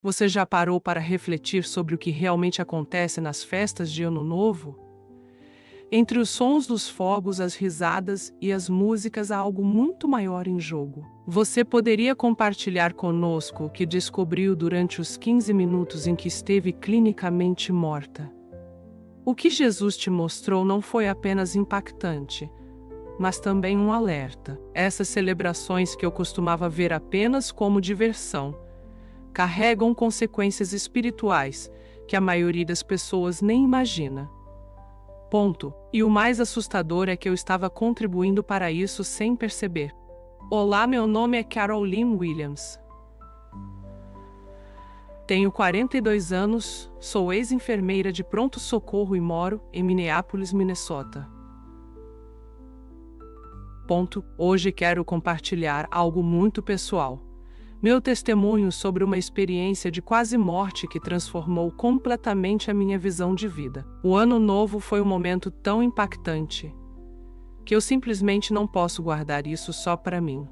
Você já parou para refletir sobre o que realmente acontece nas festas de Ano Novo? Entre os sons dos fogos, as risadas e as músicas há algo muito maior em jogo. Você poderia compartilhar conosco o que descobriu durante os 15 minutos em que esteve clinicamente morta? O que Jesus te mostrou não foi apenas impactante, mas também um alerta. Essas celebrações que eu costumava ver apenas como diversão, carregam consequências espirituais que a maioria das pessoas nem imagina. Ponto. E o mais assustador é que eu estava contribuindo para isso sem perceber. Olá, meu nome é Carol Lynn Williams. Tenho 42 anos, sou ex-enfermeira de pronto-socorro e moro em Minneapolis, Minnesota. Ponto. Hoje quero compartilhar algo muito pessoal. Meu testemunho sobre uma experiência de quase morte que transformou completamente a minha visão de vida. O Ano Novo foi um momento tão impactante que eu simplesmente não posso guardar isso só para mim.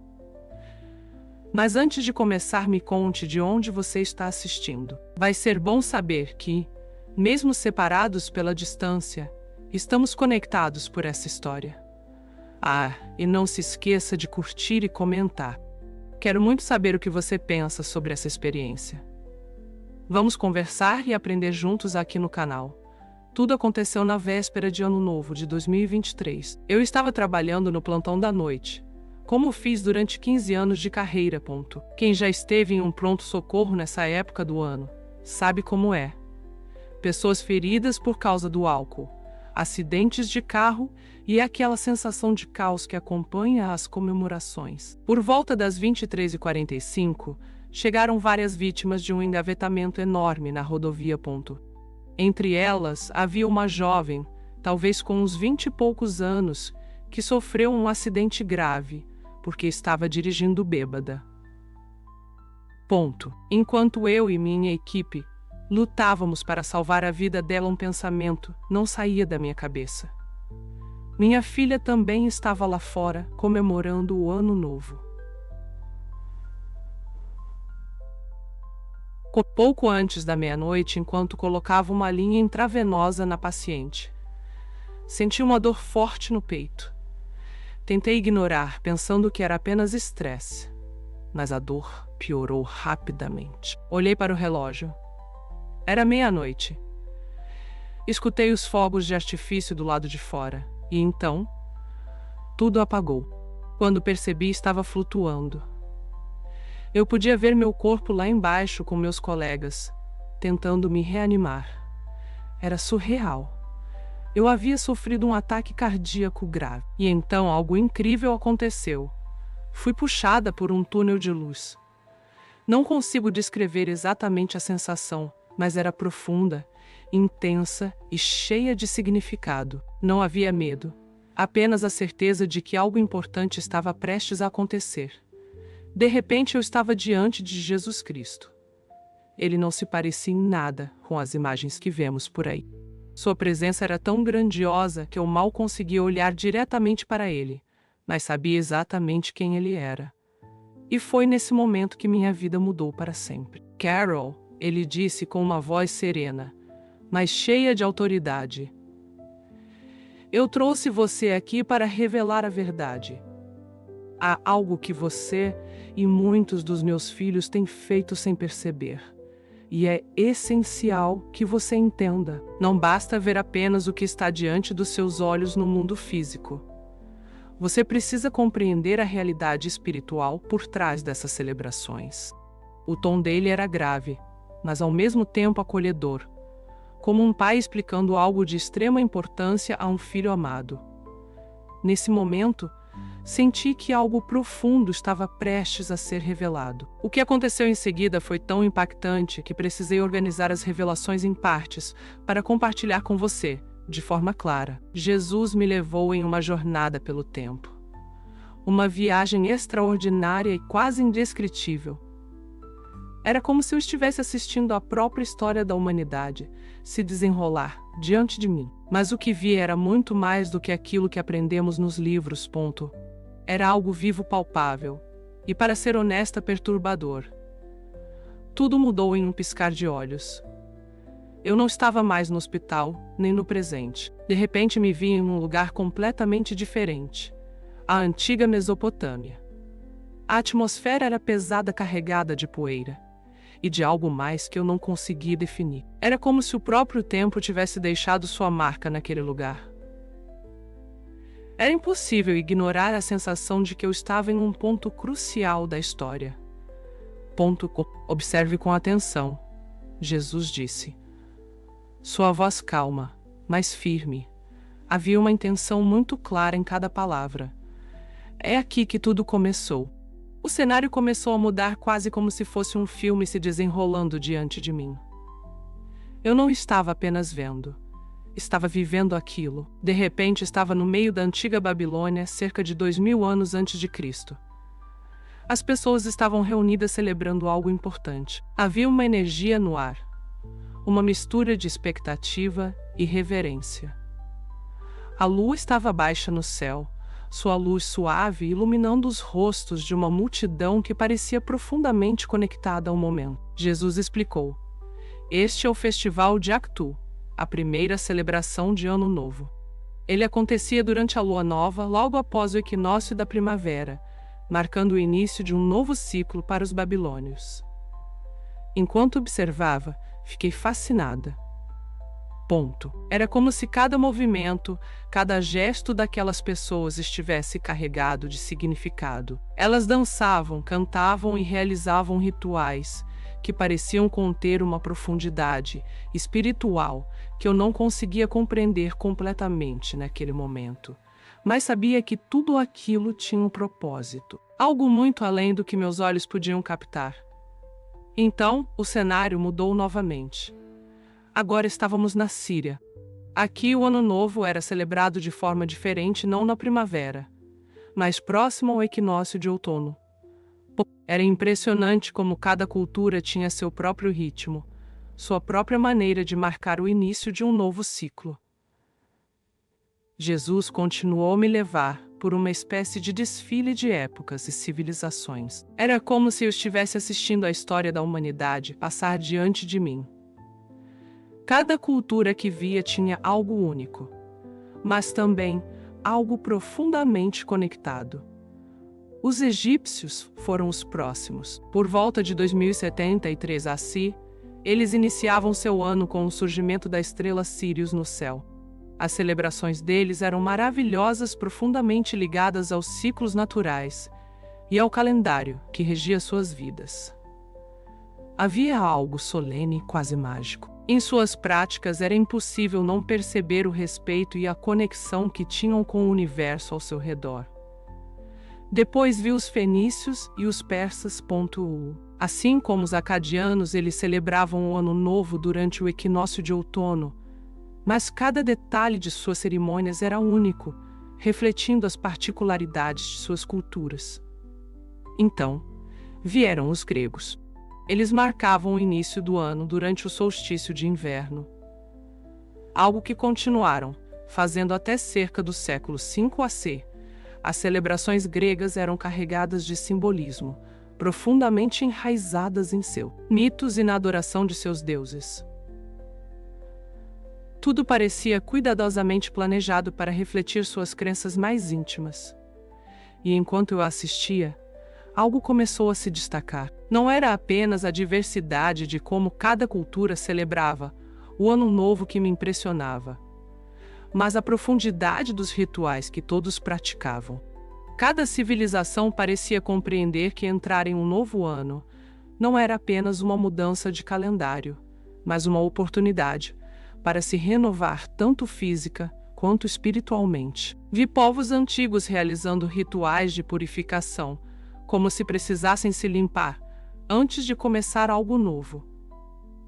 Mas antes de começar, me conte de onde você está assistindo. Vai ser bom saber que, mesmo separados pela distância, estamos conectados por essa história. E não se esqueça de curtir e comentar. Quero muito saber o que você pensa sobre essa experiência. Vamos conversar e aprender juntos aqui no canal. Tudo aconteceu na véspera de Ano Novo de 2023. Eu estava trabalhando no plantão da noite, como fiz durante 15 anos de carreira. Quem já esteve em um pronto-socorro nessa época do ano, sabe como é. Pessoas feridas por causa do álcool, acidentes de carro e aquela sensação de caos que acompanha as comemorações. Por volta das 23h45, chegaram várias vítimas de um engavetamento enorme na rodovia. Entre elas, havia uma jovem, talvez com uns 20 e poucos anos, que sofreu um acidente grave, porque estava dirigindo bêbada. Enquanto eu e minha equipe lutávamos para salvar a vida dela, um pensamento não saía da minha cabeça. Minha filha também estava lá fora, comemorando o Ano Novo. Pouco antes da meia-noite, enquanto colocava uma linha intravenosa na paciente, senti uma dor forte no peito. Tentei ignorar, pensando que era apenas estresse, mas a dor piorou rapidamente. Olhei para o relógio. Era meia-noite. Escutei os fogos de artifício do lado de fora, e então, tudo apagou. Quando percebi, estava flutuando. Eu podia ver meu corpo lá embaixo com meus colegas, tentando me reanimar. Era surreal. Eu havia sofrido um ataque cardíaco grave. E então algo incrível aconteceu. Fui puxada por um túnel de luz. Não consigo descrever exatamente a sensação, mas era profunda, intensa e cheia de significado. Não havia medo, apenas a certeza de que algo importante estava prestes a acontecer. De repente eu estava diante de Jesus Cristo. Ele não se parecia em nada com as imagens que vemos por aí. Sua presença era tão grandiosa que eu mal conseguia olhar diretamente para ele, mas sabia exatamente quem ele era. E foi nesse momento que minha vida mudou para sempre. Carol, ele disse com uma voz serena, mas cheia de autoridade. Eu trouxe você aqui para revelar a verdade. Há algo que você e muitos dos meus filhos têm feito sem perceber. E é essencial que você entenda. Não basta ver apenas o que está diante dos seus olhos no mundo físico. Você precisa compreender a realidade espiritual por trás dessas celebrações. O tom dele era grave, mas ao mesmo tempo acolhedor, como um pai explicando algo de extrema importância a um filho amado. Nesse momento, senti que algo profundo estava prestes a ser revelado. O que aconteceu em seguida foi tão impactante que precisei organizar as revelações em partes para compartilhar com você, de forma clara. Jesus me levou em uma jornada pelo tempo. Uma viagem extraordinária e quase indescritível. Era como se eu estivesse assistindo a própria história da humanidade se desenrolar diante de mim. Mas o que vi era muito mais do que aquilo que aprendemos nos livros. Era algo vivo, palpável, e, para ser honesta, perturbador. Tudo mudou em um piscar de olhos. Eu não estava mais no hospital, nem no presente. De repente me vi em um lugar completamente diferente. A antiga Mesopotâmia. A atmosfera era pesada, carregada de poeira. E de algo mais que eu não conseguia definir. Era como se o próprio tempo tivesse deixado sua marca naquele lugar. Era impossível ignorar a sensação de que eu estava em um ponto crucial da história. Observe com atenção, Jesus disse. Sua voz calma, mas firme. Havia uma intenção muito clara em cada palavra. É aqui que tudo começou. O cenário começou a mudar quase como se fosse um filme se desenrolando diante de mim. Eu não estava apenas vendo. Estava vivendo aquilo. De repente estava no meio da antiga Babilônia, cerca de 2000 anos antes de Cristo. As pessoas estavam reunidas celebrando algo importante. Havia uma energia no ar. Uma mistura de expectativa e reverência. A lua estava baixa no céu, sua luz suave iluminando os rostos de uma multidão que parecia profundamente conectada ao momento. Jesus explicou: este é o Festival de Actu, a primeira celebração de Ano Novo. Ele acontecia durante a lua nova, logo após o equinócio da primavera, marcando o início de um novo ciclo para os babilônios. Enquanto observava, fiquei fascinada. Era como se cada movimento, cada gesto daquelas pessoas estivesse carregado de significado. Elas dançavam, cantavam e realizavam rituais que pareciam conter uma profundidade espiritual que eu não conseguia compreender completamente naquele momento. Mas sabia que tudo aquilo tinha um propósito, algo muito além do que meus olhos podiam captar. Então, o cenário mudou novamente. Agora estávamos na Síria. Aqui o Ano Novo era celebrado de forma diferente, não na primavera, mas próximo ao equinócio de outono. Era impressionante como cada cultura tinha seu próprio ritmo, sua própria maneira de marcar o início de um novo ciclo. Jesus continuou a me levar por uma espécie de desfile de épocas e civilizações. Era como se eu estivesse assistindo a história da humanidade passar diante de mim. Cada cultura que via tinha algo único, mas também algo profundamente conectado. Os egípcios foram os próximos. Por volta de 2073 a.C., eles iniciavam seu ano com o surgimento da estrela Sírius no céu. As celebrações deles eram maravilhosas, profundamente ligadas aos ciclos naturais e ao calendário que regia suas vidas. Havia algo solene e quase mágico. Em suas práticas era impossível não perceber o respeito e a conexão que tinham com o universo ao seu redor. Depois vi os fenícios e os persas. Assim como os acadianos, eles celebravam o Ano Novo durante o equinócio de outono, mas cada detalhe de suas cerimônias era único, refletindo as particularidades de suas culturas. Então, vieram os gregos. Eles marcavam o início do ano durante o solstício de inverno. Algo que continuaram, fazendo até cerca do século V a.C. As celebrações gregas eram carregadas de simbolismo, profundamente enraizadas em seus mitos e na adoração de seus deuses. Tudo parecia cuidadosamente planejado para refletir suas crenças mais íntimas. E enquanto eu assistia, algo começou a se destacar. Não era apenas a diversidade de como cada cultura celebrava o Ano Novo que me impressionava, mas a profundidade dos rituais que todos praticavam. Cada civilização parecia compreender que entrar em um novo ano não era apenas uma mudança de calendário, mas uma oportunidade para se renovar tanto física quanto espiritualmente. Vi povos antigos realizando rituais de purificação, como se precisassem se limpar antes de começar algo novo.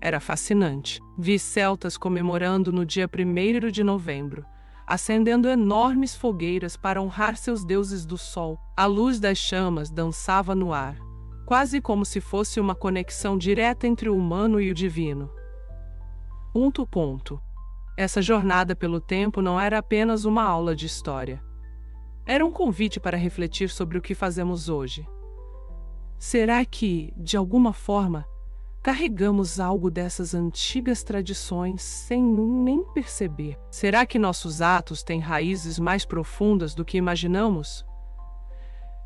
Era fascinante. Vi celtas comemorando no dia 1º de novembro, acendendo enormes fogueiras para honrar seus deuses do sol. A luz das chamas dançava no ar, quase como se fosse uma conexão direta entre o humano e o divino. Essa jornada pelo tempo não era apenas uma aula de história. Era um convite para refletir sobre o que fazemos hoje. Será que, de alguma forma, Carregamos algo dessas antigas tradições sem nem perceber. Será que nossos atos têm raízes mais profundas do que imaginamos?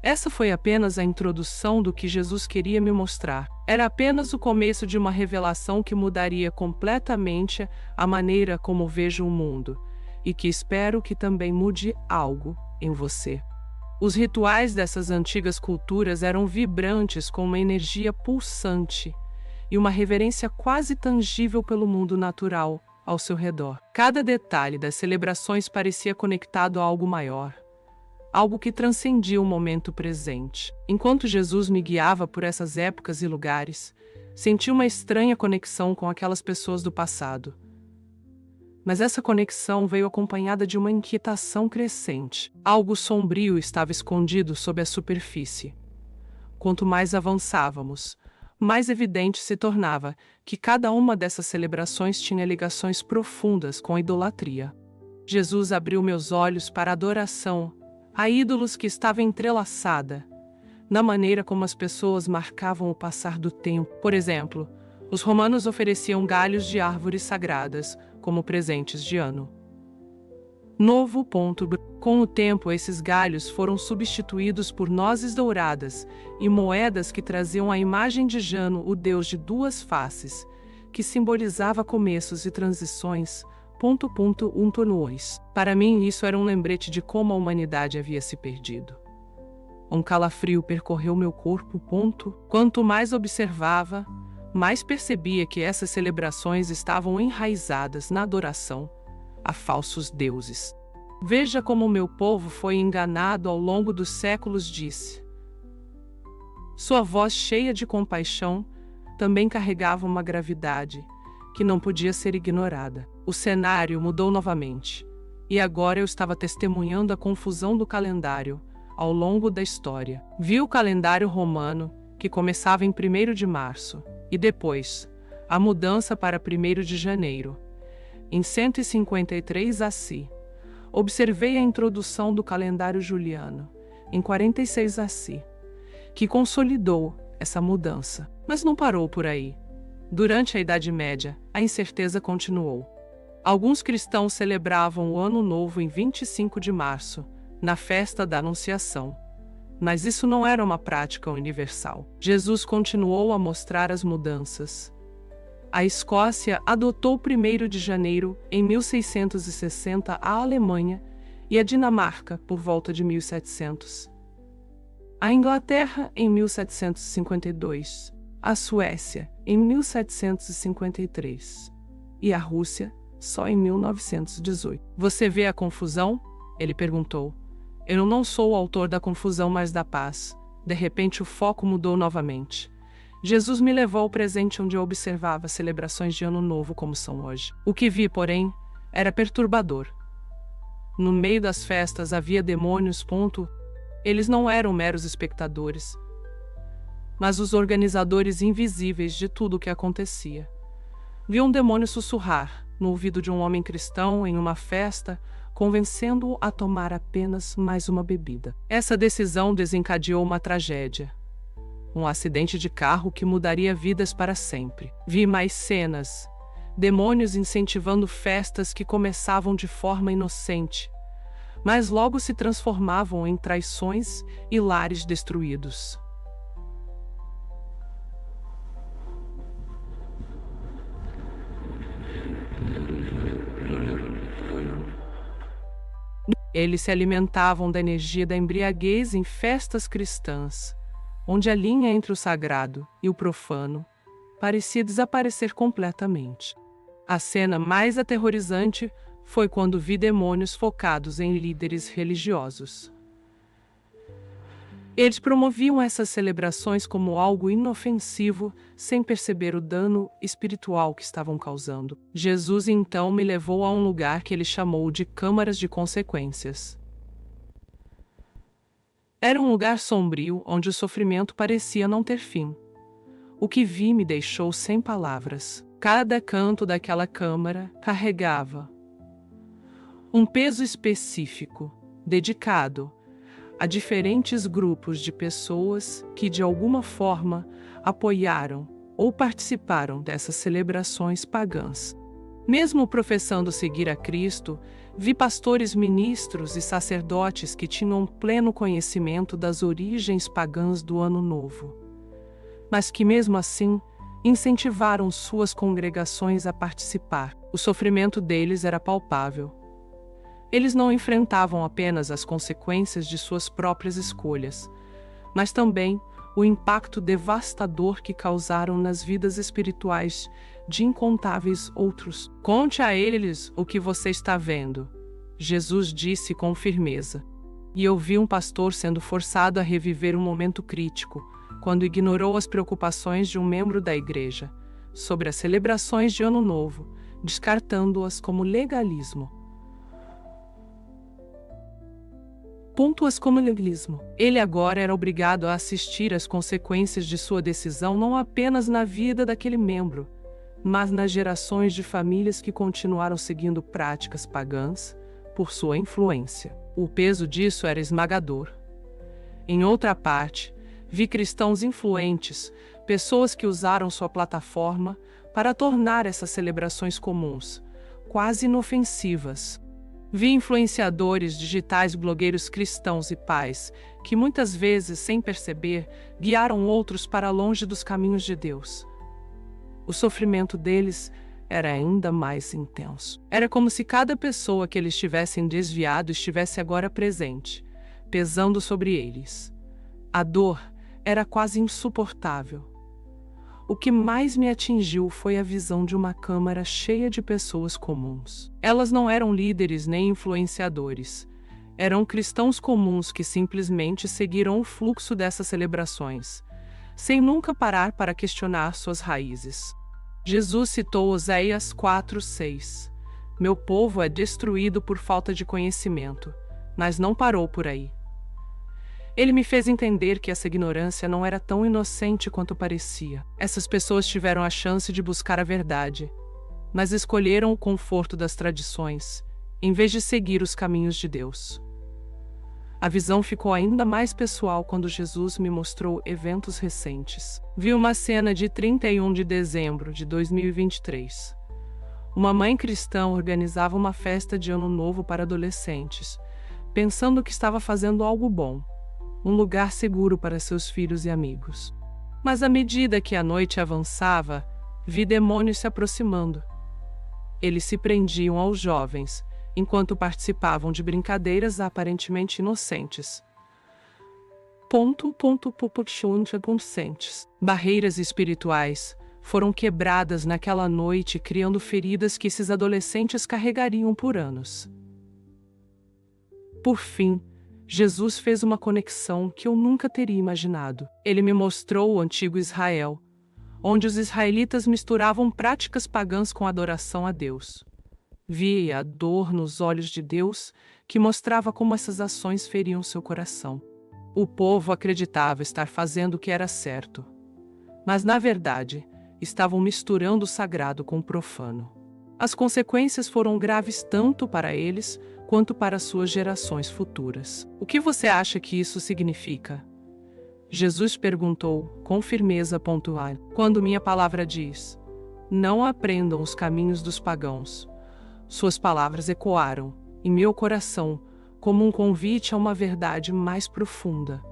Essa foi apenas a introdução do que Jesus queria me mostrar. Era apenas o começo de uma revelação que mudaria completamente a maneira como vejo o mundo, e que espero que também mude algo em você. Os rituais dessas antigas culturas eram vibrantes, com uma energia pulsante e uma reverência quase tangível pelo mundo natural ao seu redor. Cada detalhe das celebrações parecia conectado a algo maior, algo que transcendia o momento presente. Enquanto Jesus me guiava por essas épocas e lugares, senti uma estranha conexão com aquelas pessoas do passado. Mas essa conexão veio acompanhada de uma inquietação crescente. Algo sombrio estava escondido sob a superfície. Quanto mais avançávamos, mais evidente se tornava que cada uma dessas celebrações tinha ligações profundas com a idolatria. Jesus abriu meus olhos para a adoração a ídolos que estava entrelaçada na maneira como as pessoas marcavam o passar do tempo. Por exemplo, os romanos ofereciam galhos de árvores sagradas como presentes de ano novo. Com o tempo, esses galhos foram substituídos por nozes douradas e moedas que traziam a imagem de Jano, o deus de duas faces, que simbolizava começos e transições. Para mim, isso era um lembrete de como a humanidade havia se perdido. Um calafrio percorreu meu corpo. Quanto mais observava, mais percebia que essas celebrações estavam enraizadas na adoração a falsos deuses. Veja como meu povo foi enganado ao longo dos séculos, disse. Sua voz, cheia de compaixão, também carregava uma gravidade que não podia ser ignorada. O cenário mudou novamente, e agora eu estava testemunhando a confusão do calendário ao longo da história. Vi o calendário romano, que começava em 1º de março, e depois a mudança para 1º de janeiro. Em 153 AC, observei a introdução do calendário juliano, em 46 AC, que consolidou essa mudança. Mas não parou por aí. Durante a Idade Média, a incerteza continuou. Alguns cristãos celebravam o Ano Novo em 25 de março, na festa da Anunciação. Mas isso não era uma prática universal. Jesus continuou a mostrar as mudanças. A Escócia adotou 1º de janeiro em 1660, a Alemanha e a Dinamarca por volta de 1700. A Inglaterra em 1752, a Suécia em 1753 e a Rússia só em 1918. Você vê a confusão? Ele perguntou. Eu não sou o autor da confusão, mas da paz. De repente o foco mudou novamente. Jesus me levou ao presente, onde eu observava celebrações de Ano Novo como são hoje. O que vi, porém, era perturbador. No meio das festas havia demônios. Eles não eram meros espectadores, mas os organizadores invisíveis de tudo o que acontecia. Vi um demônio sussurrar no ouvido de um homem cristão em uma festa, convencendo-o a tomar apenas mais uma bebida. Essa decisão desencadeou uma tragédia. Um acidente de carro que mudaria vidas para sempre. Vi mais cenas. Demônios incentivando festas que começavam de forma inocente, mas logo se transformavam em traições e lares destruídos. Eles se alimentavam da energia da embriaguez em festas cristãs, onde a linha entre o sagrado e o profano parecia desaparecer completamente. A cena mais aterrorizante foi quando vi demônios focados em líderes religiosos. Eles promoviam essas celebrações como algo inofensivo, sem perceber o dano espiritual que estavam causando. Jesus então me levou a um lugar que ele chamou de câmaras de consequências. Era um lugar sombrio, onde o sofrimento parecia não ter fim. O que vi me deixou sem palavras. Cada canto daquela câmara carregava um peso específico, dedicado a diferentes grupos de pessoas que, de alguma forma, apoiaram ou participaram dessas celebrações pagãs. Mesmo professando seguir a Cristo, vi pastores, ministros e sacerdotes que tinham pleno conhecimento das origens pagãs do Ano Novo, mas que mesmo assim incentivaram suas congregações a participar. O sofrimento deles era palpável. Eles não enfrentavam apenas as consequências de suas próprias escolhas, mas também o impacto devastador que causaram nas vidas espirituais de incontáveis outros. Conte a eles o que você está vendo, Jesus disse com firmeza. E eu vi um pastor sendo forçado a reviver um momento crítico, quando ignorou as preocupações de um membro da igreja sobre as celebrações de Ano Novo, descartando-as como legalismo. Ponto-as como legalismo. Ele agora era obrigado a assistir às consequências de sua decisão não apenas na vida daquele membro, mas nas gerações de famílias que continuaram seguindo práticas pagãs por sua influência. O peso disso era esmagador. Em outra parte, vi cristãos influentes, pessoas que usaram sua plataforma para tornar essas celebrações comuns, quase inofensivas. Vi influenciadores digitais, blogueiros cristãos e pais, que muitas vezes, sem perceber, guiaram outros para longe dos caminhos de Deus. O sofrimento deles era ainda mais intenso. Era como se cada pessoa que eles tivessem desviado estivesse agora presente, pesando sobre eles. A dor era quase insuportável. O que mais me atingiu foi a visão de uma câmara cheia de pessoas comuns. Elas não eram líderes nem influenciadores. Eram cristãos comuns que simplesmente seguiram o fluxo dessas celebrações, sem nunca parar para questionar suas raízes. Jesus citou Oséias 4:6. Meu povo é destruído por falta de conhecimento, mas não parou por aí. Ele me fez entender que essa ignorância não era tão inocente quanto parecia. Essas pessoas tiveram a chance de buscar a verdade, mas escolheram o conforto das tradições, em vez de seguir os caminhos de Deus. A visão ficou ainda mais pessoal quando Jesus me mostrou eventos recentes. Vi uma cena de 31 de dezembro de 2023. Uma mãe cristã organizava uma festa de Ano Novo para adolescentes, pensando que estava fazendo algo bom, um lugar seguro para seus filhos e amigos. Mas à medida que a noite avançava, vi demônios se aproximando. Eles se prendiam aos jovens, enquanto participavam de brincadeiras aparentemente inocentes. Barreiras espirituais foram quebradas naquela noite, criando feridas que esses adolescentes carregariam por anos. Por fim, Jesus fez uma conexão que eu nunca teria imaginado. Ele me mostrou o antigo Israel, onde os israelitas misturavam práticas pagãs com adoração a Deus. Vi a dor nos olhos de Deus, que mostrava como essas ações feriam seu coração. O povo acreditava estar fazendo o que era certo, mas na verdade, estavam misturando o sagrado com o profano. As consequências foram graves tanto para eles quanto para suas gerações futuras. O que você acha que isso significa? Jesus perguntou com firmeza pontual. Quando minha palavra diz: não aprendam os caminhos dos pagãos, suas palavras ecoaram em meu coração como um convite a uma verdade mais profunda.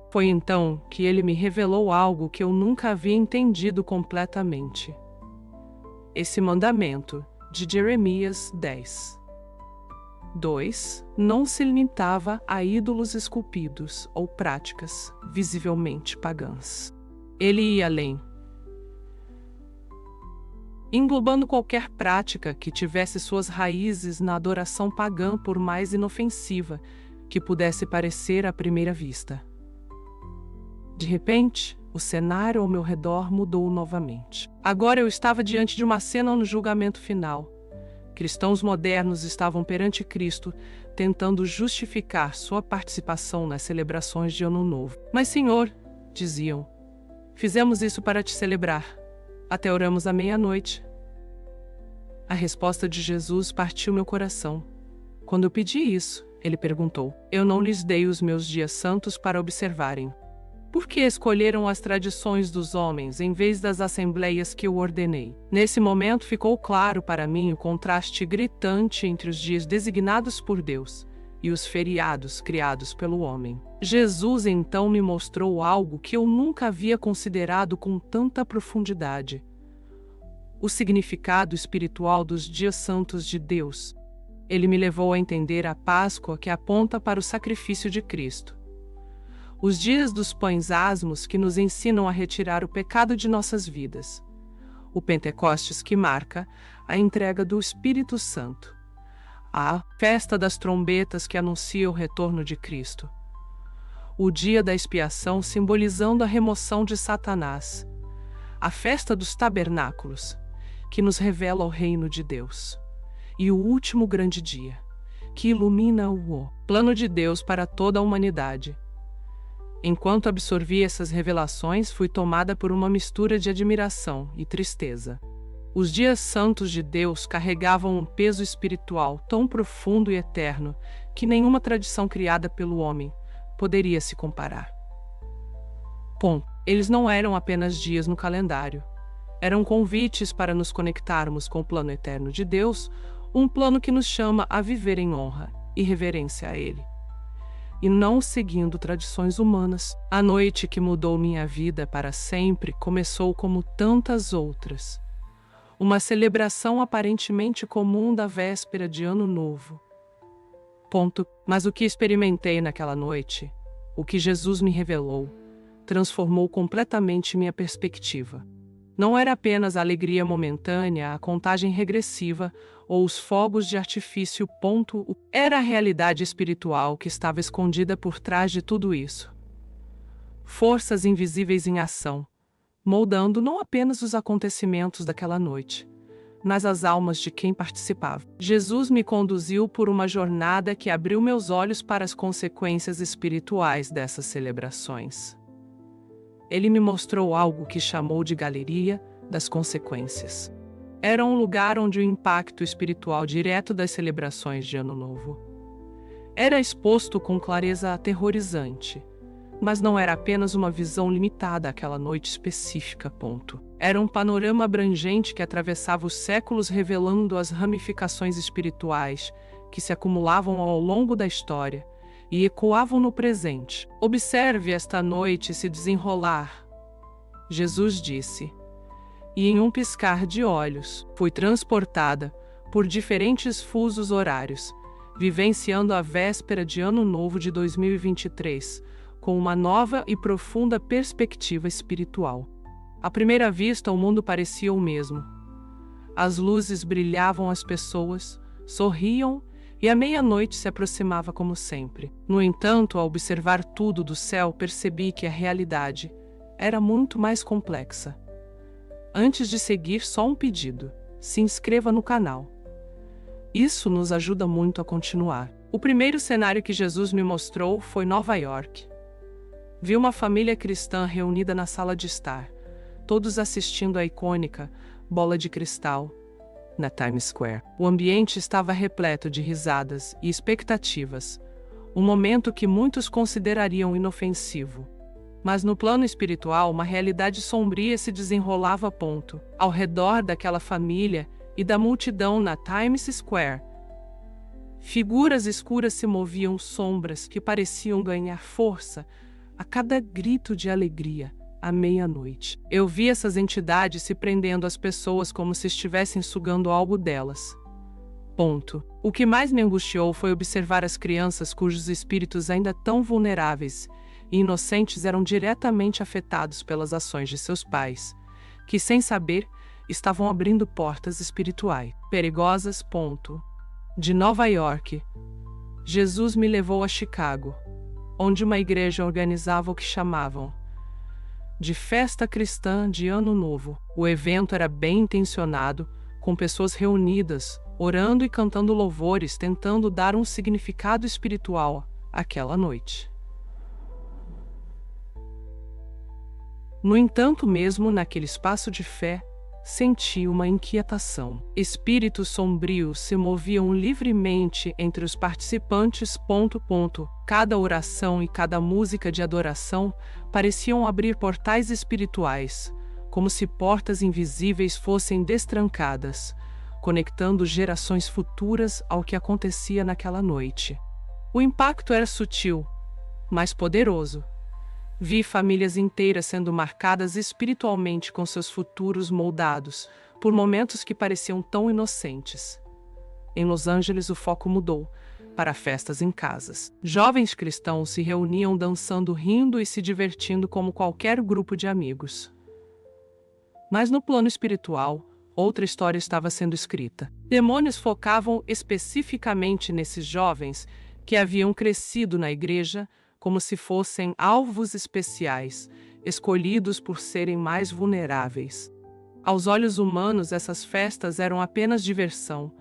Foi então que ele me revelou algo que eu nunca havia entendido completamente. Esse mandamento de Jeremias 10:2 não se limitava a ídolos esculpidos ou práticas visivelmente pagãs. Ele ia além, englobando qualquer prática que tivesse suas raízes na adoração pagã, por mais inofensiva que pudesse parecer à primeira vista. De repente, o cenário ao meu redor mudou novamente. Agora eu estava diante de uma cena no julgamento final. Cristãos modernos estavam perante Cristo, tentando justificar sua participação nas celebrações de Ano Novo. Mas, Senhor, diziam, fizemos isso para te celebrar. Até oramos à meia-noite. A resposta de Jesus partiu meu coração. Quando eu pedi isso, ele perguntou: eu não lhes dei os meus dias santos para observarem. Por que escolheram as tradições dos homens em vez das assembleias que eu ordenei? Nesse momento ficou claro para mim o contraste gritante entre os dias designados por Deus e os feriados criados pelo homem. Jesus então me mostrou algo que eu nunca havia considerado com tanta profundidade: o significado espiritual dos dias santos de Deus. Ele me levou a entender a Páscoa, que aponta para o sacrifício de Cristo. Os dias dos pães asmos, que nos ensinam a retirar o pecado de nossas vidas. O Pentecostes, que marca a entrega do Espírito Santo. A festa das trombetas, que anuncia o retorno de Cristo. O dia da expiação, simbolizando a remoção de Satanás. A festa dos tabernáculos, que nos revela o reino de Deus. E o último grande dia, que ilumina o plano de Deus para toda a humanidade. Enquanto absorvi essas revelações, fui tomada por uma mistura de admiração e tristeza. Os dias santos de Deus carregavam um peso espiritual tão profundo e eterno que nenhuma tradição criada pelo homem poderia se comparar. Eles não eram apenas dias no calendário. Eram convites para nos conectarmos com o plano eterno de Deus, um plano que nos chama a viver em honra e reverência a Ele. E não seguindo tradições humanas. A noite que mudou minha vida para sempre começou como tantas outras. Uma celebração aparentemente comum da véspera de Ano Novo. Mas o que experimentei naquela noite, o que Jesus me revelou, transformou completamente minha perspectiva. Não era apenas a alegria momentânea, a contagem regressiva ou os fogos de artifício. Era a realidade espiritual que estava escondida por trás de tudo isso. Forças invisíveis em ação, moldando não apenas os acontecimentos daquela noite, mas as almas de quem participava. Jesus me conduziu por uma jornada que abriu meus olhos para as consequências espirituais dessas celebrações. Ele me mostrou algo que chamou de Galeria das Consequências. Era um lugar onde o impacto espiritual direto das celebrações de Ano Novo era exposto com clareza aterrorizante, mas não era apenas uma visão limitada àquela noite específica. Era um panorama abrangente que atravessava os séculos, revelando as ramificações espirituais que se acumulavam ao longo da história e ecoavam no presente. Observe esta noite se desenrolar, Jesus disse, e em um piscar de olhos, fui transportada por diferentes fusos horários, vivenciando a véspera de Ano Novo de 2023, com uma nova e profunda perspectiva espiritual. À primeira vista, o mundo parecia o mesmo. As luzes brilhavam, as pessoas sorriam, e a meia-noite se aproximava como sempre. No entanto, ao observar tudo do céu, percebi que a realidade era muito mais complexa. Antes de seguir, só um pedido: se inscreva no canal. Isso nos ajuda muito a continuar. O primeiro cenário que Jesus me mostrou foi Nova York. Vi uma família cristã reunida na sala de estar, todos assistindo à icônica bola de cristal na Times Square. O ambiente estava repleto de risadas e expectativas, um momento que muitos considerariam inofensivo. Mas no plano espiritual, uma realidade sombria se desenrolava. Ao redor daquela família e da multidão na Times Square, figuras escuras se moviam, sombras que pareciam ganhar força a cada grito de alegria. À meia-noite, eu vi essas entidades se prendendo às pessoas como se estivessem sugando algo delas. O que mais me angustiou foi observar as crianças cujos espíritos ainda tão vulneráveis e inocentes eram diretamente afetados pelas ações de seus pais, que, sem saber, estavam abrindo portas espirituais perigosas. De Nova York, Jesus me levou a Chicago, onde uma igreja organizava o que chamavam de Festa Cristã de Ano Novo. O evento era bem intencionado, com pessoas reunidas, orando e cantando louvores, tentando dar um significado espiritual àquela noite. No entanto, mesmo naquele espaço de fé, senti uma inquietação. Espíritos sombrios se moviam livremente entre os participantes. Cada oração e cada música de adoração pareciam abrir portais espirituais, como se portas invisíveis fossem destrancadas, conectando gerações futuras ao que acontecia naquela noite. O impacto era sutil, mas poderoso. Vi famílias inteiras sendo marcadas espiritualmente com seus futuros moldados por momentos que pareciam tão inocentes. Em Los Angeles, o foco mudou para festas em casas. Jovens cristãos se reuniam dançando, rindo e se divertindo como qualquer grupo de amigos. Mas no plano espiritual, outra história estava sendo escrita. Demônios focavam especificamente nesses jovens que haviam crescido na igreja como se fossem alvos especiais, escolhidos por serem mais vulneráveis. Aos olhos humanos, essas festas eram apenas diversão,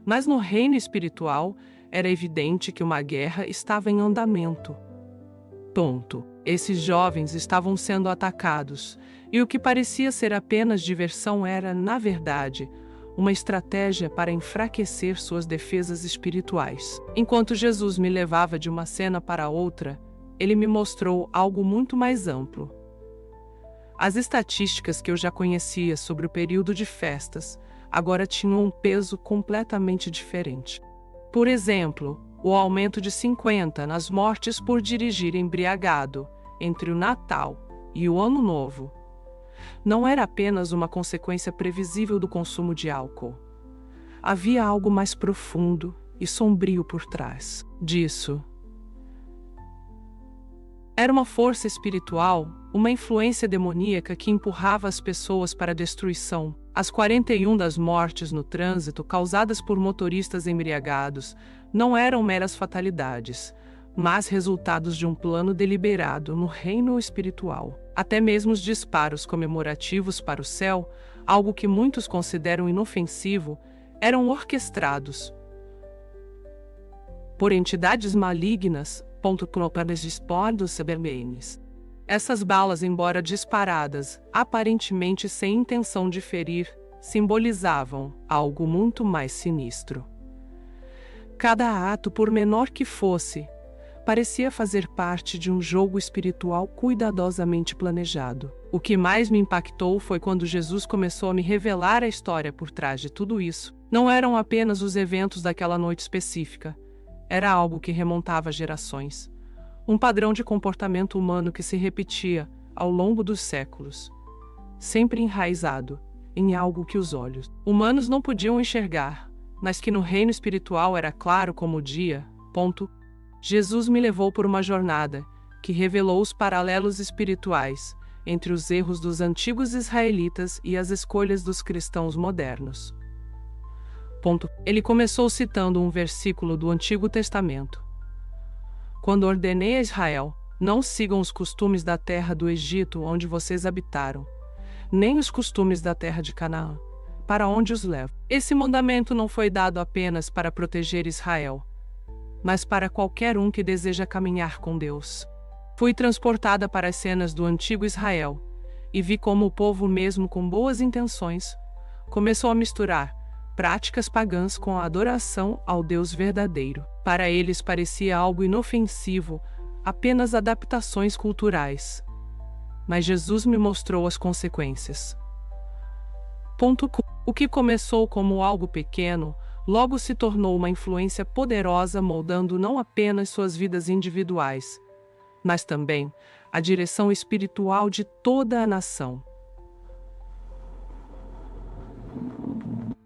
mas no reino espiritual era evidente que uma guerra estava em andamento. Esses jovens estavam sendo atacados, e o que parecia ser apenas diversão era, na verdade, uma estratégia para enfraquecer suas defesas espirituais. Enquanto Jesus me levava de uma cena para outra, ele me mostrou algo muito mais amplo. As estatísticas que eu já conhecia sobre o período de festas agora tinham um peso completamente diferente. Por exemplo, o aumento de 50 nas mortes por dirigir embriagado entre o Natal e o Ano Novo não era apenas uma consequência previsível do consumo de álcool. Havia algo mais profundo e sombrio por trás disso. Era uma força espiritual, uma influência demoníaca que empurrava as pessoas para a destruição. As 41 das mortes no trânsito causadas por motoristas embriagados não eram meras fatalidades, mas resultados de um plano deliberado no reino espiritual. Até mesmo os disparos comemorativos para o céu, algo que muitos consideram inofensivo, eram orquestrados por entidades malignas. Essas balas, embora disparadas, aparentemente sem intenção de ferir, simbolizavam algo muito mais sinistro. Cada ato, por menor que fosse, parecia fazer parte de um jogo espiritual cuidadosamente planejado. O que mais me impactou foi quando Jesus começou a me revelar a história por trás de tudo isso. Não eram apenas os eventos daquela noite específica. Era algo que remontava gerações. Um padrão de comportamento humano que se repetia ao longo dos séculos, sempre enraizado em algo que os olhos humanos não podiam enxergar, mas que no reino espiritual era claro como o dia. Jesus me levou por uma jornada que revelou os paralelos espirituais entre os erros dos antigos israelitas e as escolhas dos cristãos modernos. Ele começou citando um versículo do Antigo Testamento. Quando ordenei a Israel, não sigam os costumes da terra do Egito onde vocês habitaram, nem os costumes da terra de Canaã, para onde os levo. Esse mandamento não foi dado apenas para proteger Israel, mas para qualquer um que deseja caminhar com Deus. Fui transportada para as cenas do antigo Israel e vi como o povo, mesmo com boas intenções, começou a misturar práticas pagãs com a adoração ao Deus verdadeiro. Para eles parecia algo inofensivo, apenas adaptações culturais. Mas Jesus me mostrou as consequências. O que começou como algo pequeno, logo se tornou uma influência poderosa, moldando não apenas suas vidas individuais, mas também a direção espiritual de toda a nação.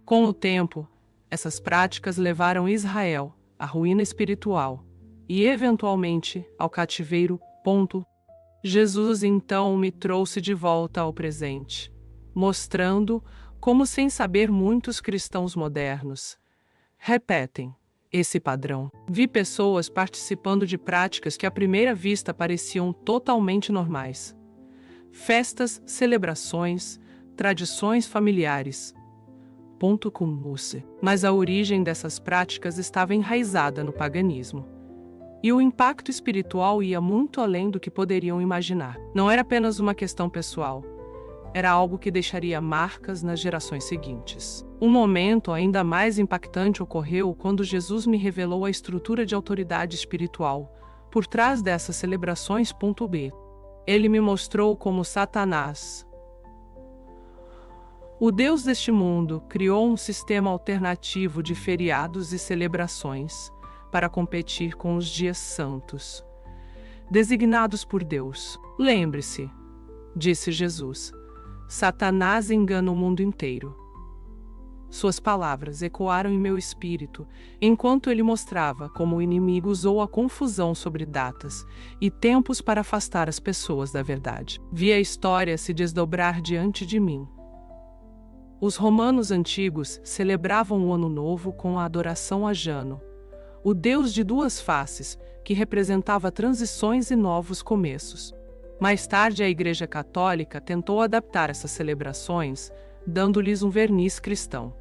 Com o tempo, essas práticas levaram Israel à ruína espiritual e, eventualmente, ao cativeiro. Jesus então me trouxe de volta ao presente, mostrando como, sem saber, muitos cristãos modernos repetem esse padrão. Vi pessoas participando de práticas que à primeira vista pareciam totalmente normais. Festas, celebrações, tradições familiares. Mas a origem dessas práticas estava enraizada no paganismo. E o impacto espiritual ia muito além do que poderiam imaginar. Não era apenas uma questão pessoal. Era algo que deixaria marcas nas gerações seguintes. Um momento ainda mais impactante ocorreu quando Jesus me revelou a estrutura de autoridade espiritual por trás dessas celebrações. Ele me mostrou como Satanás, o Deus deste mundo, criou um sistema alternativo de feriados e celebrações para competir com os dias santos, designados por Deus. Lembre-se, disse Jesus, Satanás engana o mundo inteiro. Suas palavras ecoaram em meu espírito, enquanto ele mostrava como o inimigo usou a confusão sobre datas e tempos para afastar as pessoas da verdade. Vi a história se desdobrar diante de mim. Os romanos antigos celebravam o Ano Novo com a adoração a Jano, o deus de duas faces, que representava transições e novos começos. Mais tarde, a Igreja Católica tentou adaptar essas celebrações, dando-lhes um verniz cristão.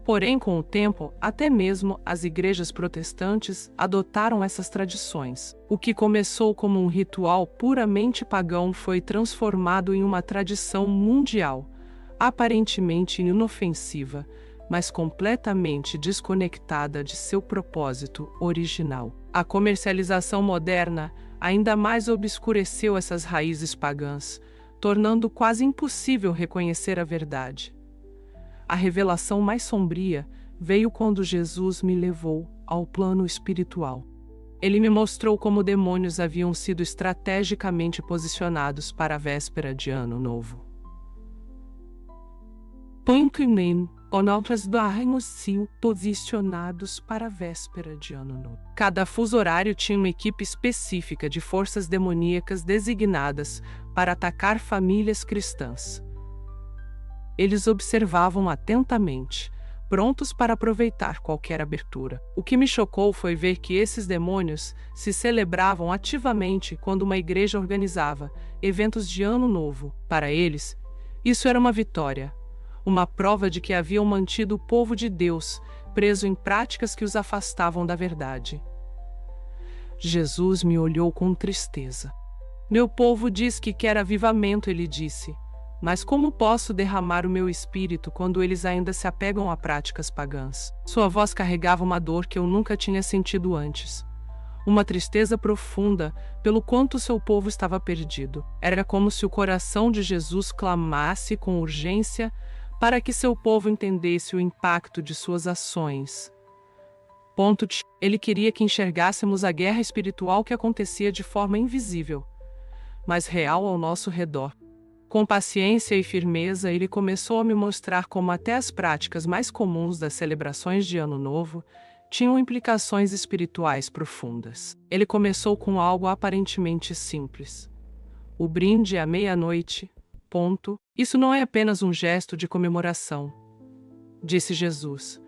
Porém, com o tempo, até mesmo as igrejas protestantes adotaram essas tradições. O que começou como um ritual puramente pagão foi transformado em uma tradição mundial, aparentemente inofensiva, mas completamente desconectada de seu propósito original. A comercialização moderna ainda mais obscureceu essas raízes pagãs, tornando quase impossível reconhecer a verdade. A revelação mais sombria veio quando Jesus me levou ao plano espiritual. Ele me mostrou como demônios haviam sido estrategicamente posicionados para a véspera de Ano Novo. Outras barras sim posicionados para a véspera de Ano Novo. Cada fuso horário tinha uma equipe específica de forças demoníacas designadas para atacar famílias cristãs. Eles observavam atentamente, prontos para aproveitar qualquer abertura. O que me chocou foi ver que esses demônios se celebravam ativamente quando uma igreja organizava eventos de Ano Novo. Para eles, isso era uma vitória. Uma prova de que haviam mantido o povo de Deus preso em práticas que os afastavam da verdade. Jesus me olhou com tristeza. Meu povo diz que quer avivamento, ele disse. Mas como posso derramar o meu espírito quando eles ainda se apegam a práticas pagãs? Sua voz carregava uma dor que eu nunca tinha sentido antes. Uma tristeza profunda pelo quanto seu povo estava perdido. Era como se o coração de Jesus clamasse com urgência para que seu povo entendesse o impacto de suas ações. Ele queria que enxergássemos a guerra espiritual que acontecia de forma invisível, mas real ao nosso redor. Com paciência e firmeza, ele começou a me mostrar como até as práticas mais comuns das celebrações de Ano Novo tinham implicações espirituais profundas. Ele começou com algo aparentemente simples. O brinde à meia-noite. Isso não é apenas um gesto de comemoração, disse Jesus.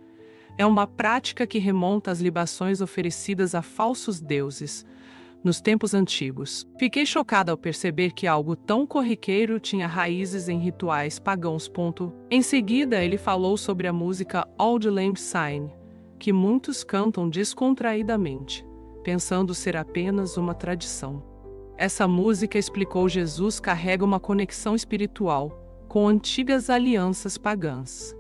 É uma prática que remonta às libações oferecidas a falsos deuses nos tempos antigos. Fiquei chocada ao perceber que algo tão corriqueiro tinha raízes em rituais pagãos. Em seguida, ele falou sobre a música Auld Lang Syne, que muitos cantam descontraidamente, pensando ser apenas uma tradição. Essa música, explicou Jesus, carrega uma conexão espiritual com antigas alianças pagãs.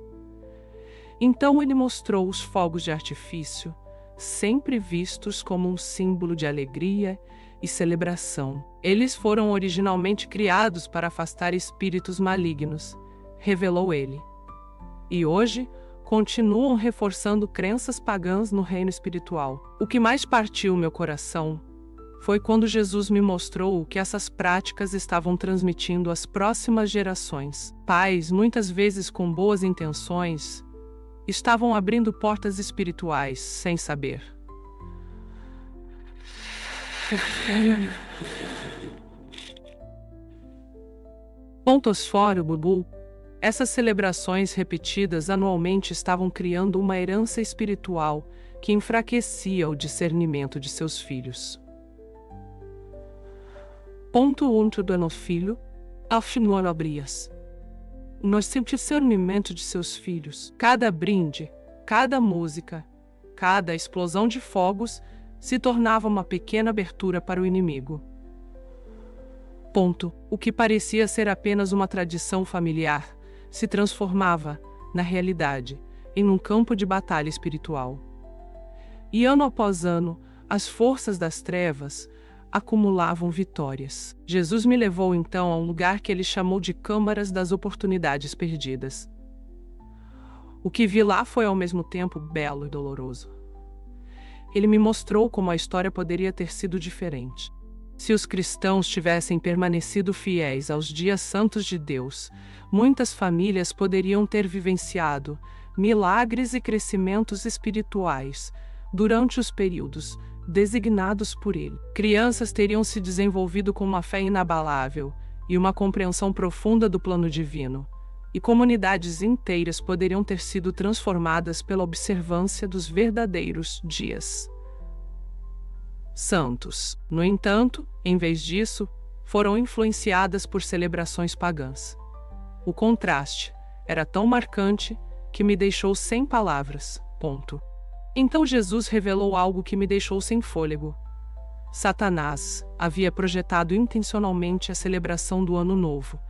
Então ele mostrou os fogos de artifício, sempre vistos como um símbolo de alegria e celebração. Eles foram originalmente criados para afastar espíritos malignos, revelou ele. E hoje, continuam reforçando crenças pagãs no reino espiritual. O que mais partiu meu coração foi quando Jesus me mostrou o que essas práticas estavam transmitindo às próximas gerações. Pais, muitas vezes com boas intenções, estavam abrindo portas espirituais sem saber. Pontosforo, Bubu. Essas celebrações repetidas anualmente estavam criando uma herança espiritual que enfraquecia o discernimento de seus filhos. Ponto do nosso filho, afinal abrias. Nós sempre discernimento de seus filhos. Cada brinde, cada música, cada explosão de fogos se tornava uma pequena abertura para o inimigo. O que parecia ser apenas uma tradição familiar se transformava, na realidade, em um campo de batalha espiritual. E ano após ano, as forças das trevas, acumulavam vitórias. Jesus me levou então a um lugar que ele chamou de Câmaras das Oportunidades Perdidas. O que vi lá foi ao mesmo tempo belo e doloroso. Ele me mostrou como a história poderia ter sido diferente. Se os cristãos tivessem permanecido fiéis aos dias santos de Deus, muitas famílias poderiam ter vivenciado milagres e crescimentos espirituais durante os períodos designados por ele. Crianças teriam se desenvolvido com uma fé inabalável e uma compreensão profunda do plano divino, e comunidades inteiras poderiam ter sido transformadas pela observância dos verdadeiros dias santos. No entanto, em vez disso, foram influenciadas por celebrações pagãs. O contraste era tão marcante que me deixou sem palavras. Ponto. Então Jesus revelou algo que me deixou sem fôlego. Satanás havia projetado intencionalmente a celebração do Ano Novo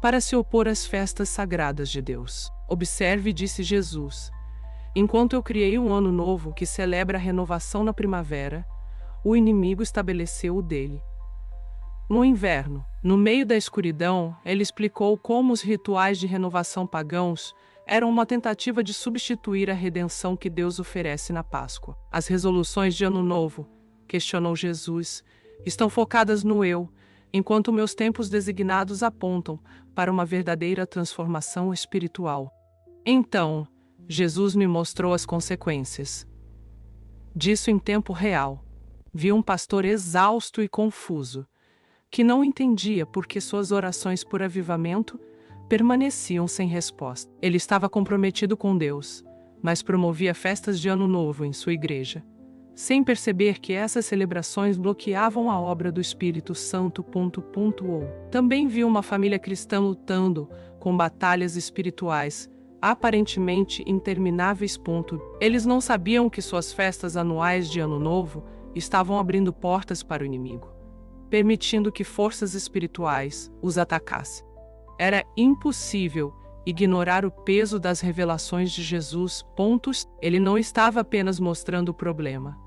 para se opor às festas sagradas de Deus. Observe, disse Jesus, enquanto eu criei um ano novo que celebra a renovação na primavera, o inimigo estabeleceu o dele. No inverno, no meio da escuridão, ele explicou como os rituais de renovação pagãos eram uma tentativa de substituir a redenção que Deus oferece na Páscoa. As resoluções de Ano Novo, questionou Jesus, estão focadas no eu, enquanto meus tempos designados apontam para uma verdadeira transformação espiritual. Então, Jesus me mostrou as consequências disso em tempo real. Vi um pastor exausto e confuso, que não entendia por que suas orações por avivamento permaneciam sem resposta. Ele estava comprometido com Deus, mas promovia festas de Ano Novo em sua igreja, sem perceber que essas celebrações bloqueavam a obra do Espírito Santo. Também vi uma família cristã lutando com batalhas espirituais aparentemente intermináveis. Eles não sabiam que suas festas anuais de Ano Novo estavam abrindo portas para o inimigo, permitindo que forças espirituais os atacassem. Era impossível ignorar o peso das revelações de Jesus. Ele não estava apenas mostrando o problema,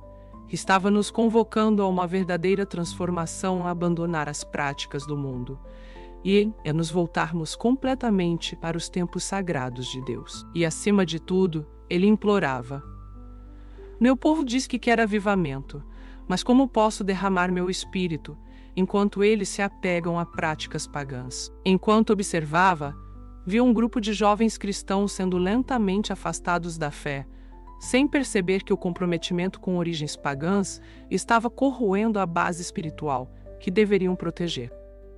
estava nos convocando a uma verdadeira transformação, a abandonar as práticas do mundo e a nos voltarmos completamente para os tempos sagrados de Deus. E acima de tudo, ele implorava: meu povo diz que quer avivamento, mas como posso derramar meu espírito enquanto eles se apegam a práticas pagãs? Enquanto observava, vi um grupo de jovens cristãos sendo lentamente afastados da fé, sem perceber que o comprometimento com origens pagãs estava corroendo a base espiritual que deveriam proteger.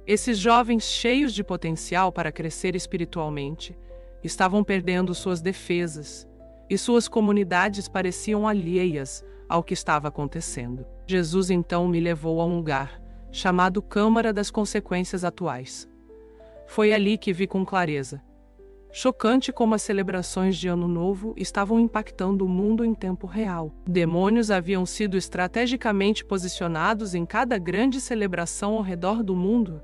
Esses jovens, cheios de potencial para crescer espiritualmente, estavam perdendo suas defesas, e suas comunidades pareciam alheias ao que estava acontecendo. Jesus então me levou a um lugar chamado Câmara das Consequências Atuais. Foi ali que vi com clareza. Chocante como as celebrações de Ano Novo estavam impactando o mundo em tempo real. Demônios haviam sido estrategicamente posicionados em cada grande celebração ao redor do mundo,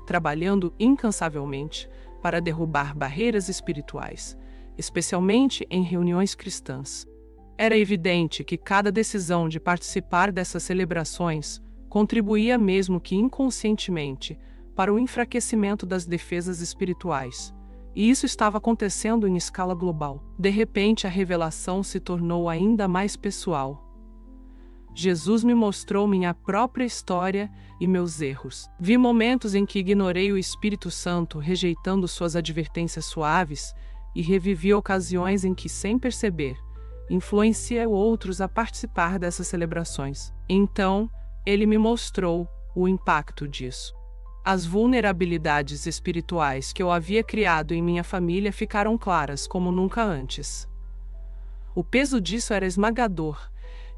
trabalhando incansavelmente para derrubar barreiras espirituais, especialmente em reuniões cristãs. Era evidente que cada decisão de participar dessas celebrações contribuía, mesmo que inconscientemente, para o enfraquecimento das defesas espirituais. E isso estava acontecendo em escala global. De repente, a revelação se tornou ainda mais pessoal. Jesus me mostrou minha própria história e meus erros. Vi momentos em que ignorei o Espírito Santo, rejeitando suas advertências suaves, e revivi ocasiões em que, sem perceber, influenciei outros a participar dessas celebrações. Então, ele me mostrou o impacto disso. As vulnerabilidades espirituais que eu havia criado em minha família ficaram claras como nunca antes. O peso disso era esmagador,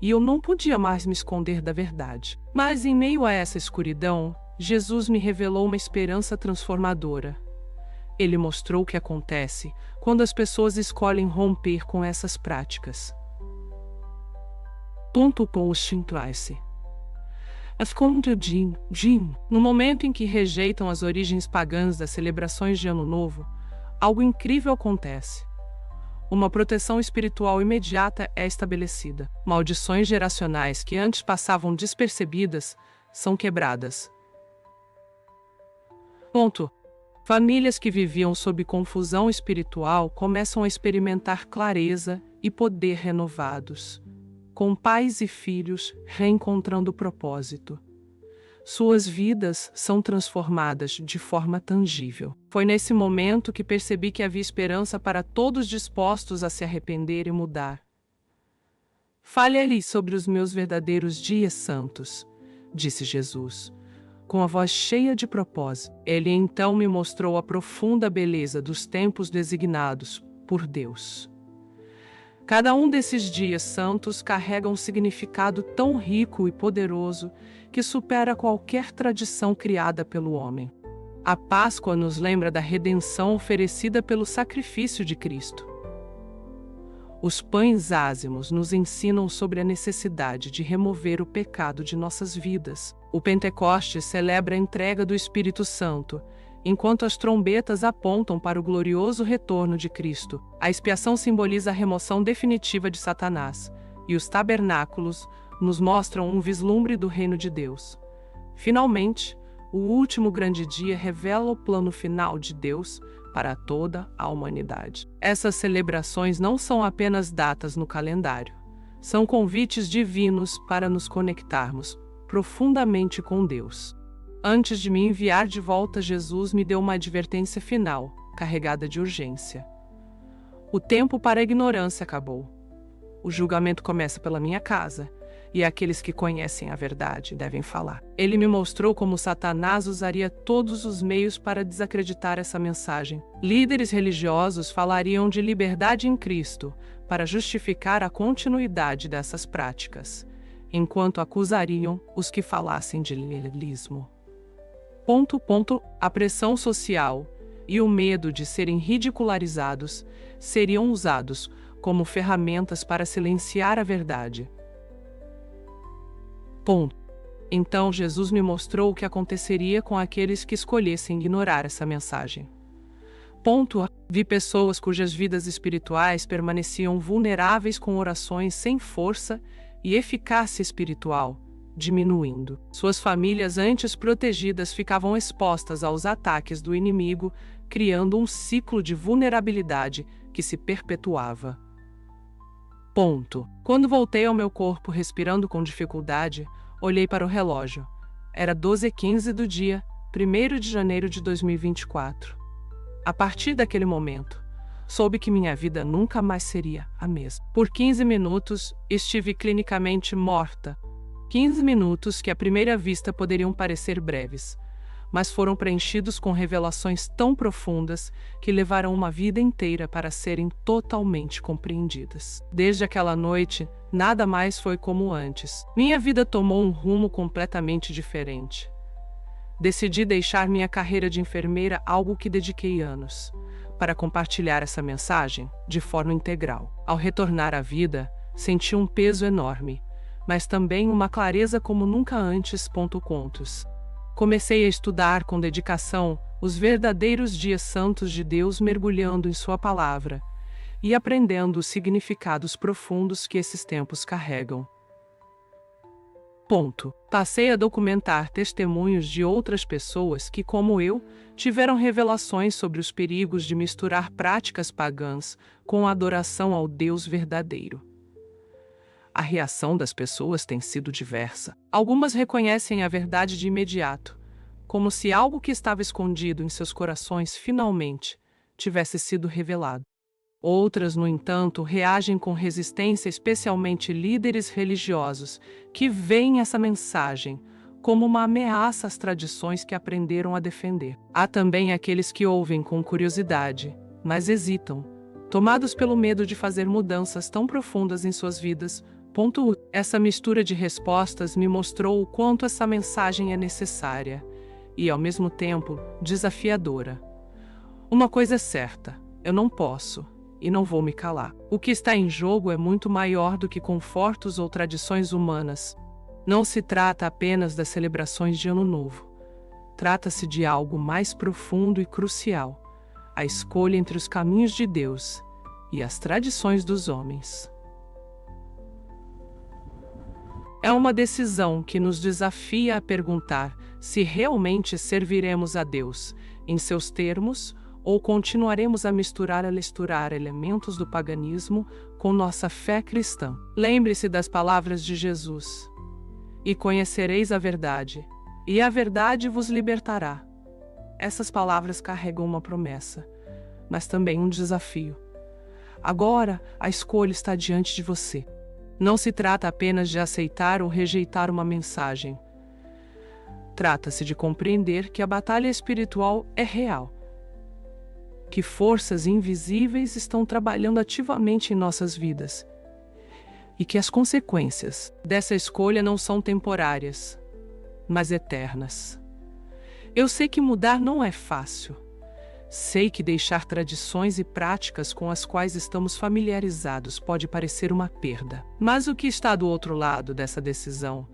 e eu não podia mais me esconder da verdade. Mas em meio a essa escuridão, Jesus me revelou uma esperança transformadora. Ele mostrou o que acontece quando as pessoas escolhem romper com essas práticas. No momento em que rejeitam as origens pagãs das celebrações de Ano Novo, algo incrível acontece. Uma proteção espiritual imediata é estabelecida. Maldições geracionais que antes passavam despercebidas são quebradas. Ponto. Famílias que viviam sob confusão espiritual começam a experimentar clareza e poder renovados, com pais e filhos reencontrando o propósito. Suas vidas são transformadas de forma tangível. Foi nesse momento que percebi que havia esperança para todos dispostos a se arrepender e mudar. Fale-lhe sobre os meus verdadeiros dias santos, disse Jesus, com a voz cheia de propósito. Ele então me mostrou a profunda beleza dos tempos designados por Deus. Cada um desses dias santos carrega um significado tão rico e poderoso que supera qualquer tradição criada pelo homem. A Páscoa nos lembra da redenção oferecida pelo sacrifício de Cristo. Os pães ázimos nos ensinam sobre a necessidade de remover o pecado de nossas vidas. O Pentecostes celebra a entrega do Espírito Santo, enquanto as trombetas apontam para o glorioso retorno de Cristo. A expiação simboliza a remoção definitiva de Satanás, e os tabernáculos nos mostram um vislumbre do reino de Deus. Finalmente, o último grande dia revela o plano final de Deus para toda a humanidade. Essas celebrações não são apenas datas no calendário, são convites divinos para nos conectarmos profundamente com Deus. Antes de me enviar de volta, Jesus me deu uma advertência final, carregada de urgência. O tempo para a ignorância acabou. O julgamento começa pela minha casa, e aqueles que conhecem a verdade devem falar. Ele me mostrou como Satanás usaria todos os meios para desacreditar essa mensagem. Líderes religiosos falariam de liberdade em Cristo para justificar a continuidade dessas práticas, enquanto acusariam os que falassem de legalismo. A pressão social e o medo de serem ridicularizados seriam usados como ferramentas para silenciar a verdade. Então Jesus me mostrou o que aconteceria com aqueles que escolhessem ignorar essa mensagem. Vi pessoas cujas vidas espirituais permaneciam vulneráveis com orações sem força e eficácia espiritual, diminuindo. Suas famílias antes protegidas ficavam expostas aos ataques do inimigo, criando um ciclo de vulnerabilidade que se perpetuava. Quando voltei ao meu corpo respirando com dificuldade, olhei para o relógio. Era 12h15 do dia 1º de janeiro de 2024. A partir daquele momento, soube que minha vida nunca mais seria a mesma. Por 15 minutos, estive clinicamente morta. 15 minutos que à primeira vista poderiam parecer breves, mas foram preenchidos com revelações tão profundas que levaram uma vida inteira para serem totalmente compreendidas. Desde aquela noite, nada mais foi como antes. Minha vida tomou um rumo completamente diferente. Decidi deixar minha carreira de enfermeira, algo que dediquei anos, para compartilhar essa mensagem de forma integral. Ao retornar à vida, senti um peso enorme, mas também uma clareza como nunca antes. Comecei a estudar com dedicação os verdadeiros dias santos de Deus, mergulhando em Sua palavra e aprendendo os significados profundos que esses tempos carregam. Passei a documentar testemunhos de outras pessoas que, como eu, tiveram revelações sobre os perigos de misturar práticas pagãs com a adoração ao Deus verdadeiro. A reação das pessoas tem sido diversa. Algumas reconhecem a verdade de imediato, como se algo que estava escondido em seus corações finalmente tivesse sido revelado. Outras, no entanto, reagem com resistência, especialmente líderes religiosos, que veem essa mensagem como uma ameaça às tradições que aprenderam a defender. Há também aqueles que ouvem com curiosidade, mas hesitam, tomados pelo medo de fazer mudanças tão profundas em suas vidas. Essa mistura de respostas me mostrou o quanto essa mensagem é necessária e, ao mesmo tempo, desafiadora. Uma coisa é certa: eu não posso e não vou me calar. O que está em jogo é muito maior do que confortos ou tradições humanas. Não se trata apenas das celebrações de Ano Novo. Trata-se de algo mais profundo e crucial: a escolha entre os caminhos de Deus e as tradições dos homens. É uma decisão que nos desafia a perguntar se realmente serviremos a Deus em seus termos ou continuaremos a misturar elementos do paganismo com nossa fé cristã. Lembre-se das palavras de Jesus: "E conhecereis a verdade, e a verdade vos libertará." Essas palavras carregam uma promessa, mas também um desafio. Agora, a escolha está diante de você. Não se trata apenas de aceitar ou rejeitar uma mensagem. Trata-se de compreender que a batalha espiritual é real, que forças invisíveis estão trabalhando ativamente em nossas vidas e que as consequências dessa escolha não são temporárias, mas eternas. Eu sei que mudar não é fácil. Sei que deixar tradições e práticas com as quais estamos familiarizados pode parecer uma perda. Mas o que está do outro lado dessa decisão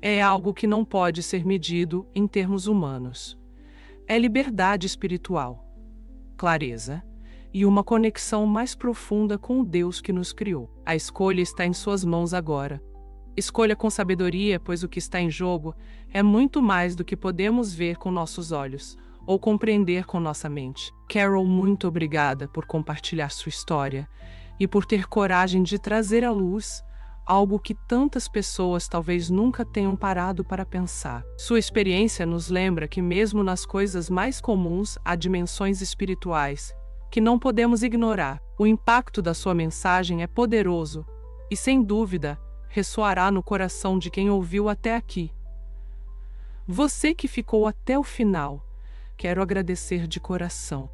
é algo que não pode ser medido em termos humanos. É liberdade espiritual, clareza e uma conexão mais profunda com o Deus que nos criou. A escolha está em suas mãos agora. Escolha com sabedoria, pois o que está em jogo é muito mais do que podemos ver com nossos olhos ou compreender com nossa mente. Carol, muito obrigada por compartilhar sua história e por ter coragem de trazer à luz algo que tantas pessoas talvez nunca tenham parado para pensar. Sua experiência nos lembra que mesmo nas coisas mais comuns há dimensões espirituais que não podemos ignorar. O impacto da sua mensagem é poderoso e, sem dúvida, ressoará no coração de quem ouviu até aqui. Você que ficou até o final, quero agradecer de coração.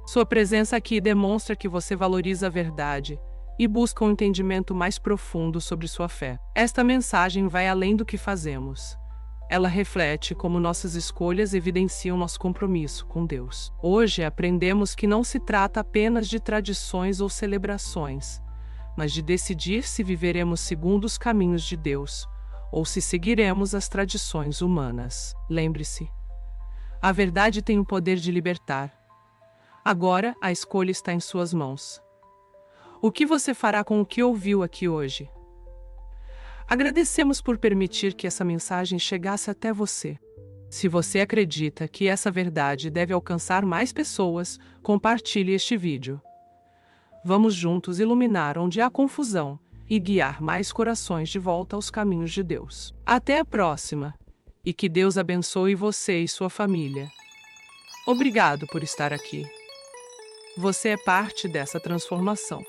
Sua presença aqui demonstra que você valoriza a verdade e busca um entendimento mais profundo sobre sua fé. Esta mensagem vai além do que fazemos. Ela reflete como nossas escolhas evidenciam nosso compromisso com Deus. Hoje aprendemos que não se trata apenas de tradições ou celebrações, mas de decidir se viveremos segundo os caminhos de Deus ou se seguiremos as tradições humanas. Lembre-se, a verdade tem o poder de libertar. Agora a escolha está em suas mãos. O que você fará com o que ouviu aqui hoje? Agradecemos por permitir que essa mensagem chegasse até você. Se você acredita que essa verdade deve alcançar mais pessoas, compartilhe este vídeo. Vamos juntos iluminar onde há confusão e guiar mais corações de volta aos caminhos de Deus. Até a próxima, e que Deus abençoe você e sua família. Obrigado por estar aqui. Você é parte dessa transformação.